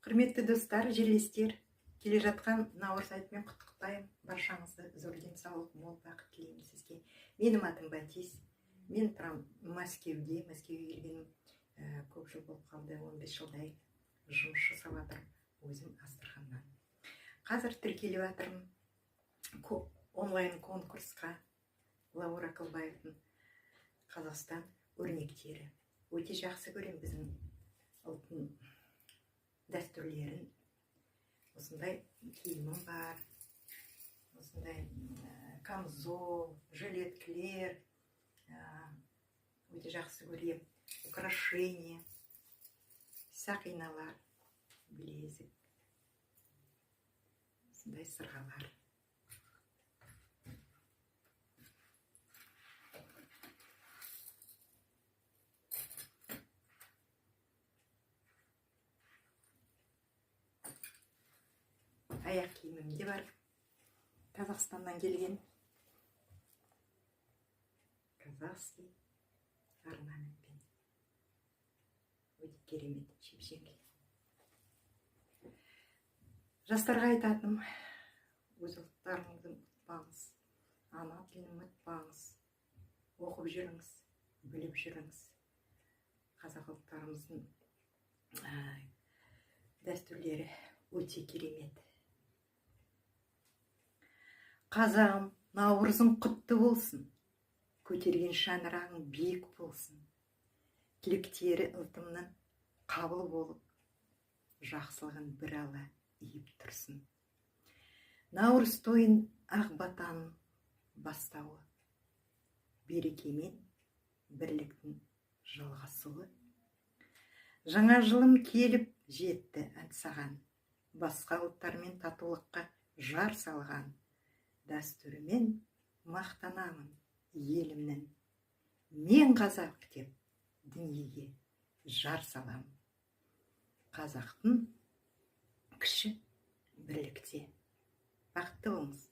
Құрметті достар, жерлестер, келе жатқан Наурыз айтымен құттықтаймын. Баршаңызды зор денсаулық, мол бақыт тілеймін сізге. Менің атым Батис. Мен тұрам Мәскеуге келгенім көп жыл болып қалды, 15 жылдай жұмыс жасап жатырмын, өзім Астраханнан. Қазір тіркеліп жатырмын онлайн конкурсқа Лаура Кылбаевтың Қазақстан өрнектері. Өте жақсы көремін біздің ұлттың дәстүрлерін. Осындай киімім бар, осындай камзол, жилеткілер, өте жақсы көремін. Украшения, сақиналар, білезік, осындай сырғалар. Аяқ киімім де бар. Қазақстаннан келген. Казахский орнаментпен. Өте керемет, шепшеңдей. Жастарға айтатыным, өз ұлттарыңызды ұмытпаңыз, ана тілін ұмытпаңыз, оқып жүріңіз, біліп жүріңіз. Қазақ ұлттарымыздың дәстүрлері өте керемет. Қазағым, наурызың құтты болсын, көтерген шаңырағың биік болсын, тілектері ылтымнан қабыл болып, жақсылығын бір ала иіп тұрсын. Наурыз тойын ақ батаның бастауы, берекемен бірліктің жалғасуы. Жаңа жылым келіп жетті аңсаған, басқа ұлттармен татулыққа жар салған. Дәстүрімен мақтанамын елімнің, мен қазақ деп дүниеге жар салам. Қазақтың күші бірлікте. Бақытты болыңыз.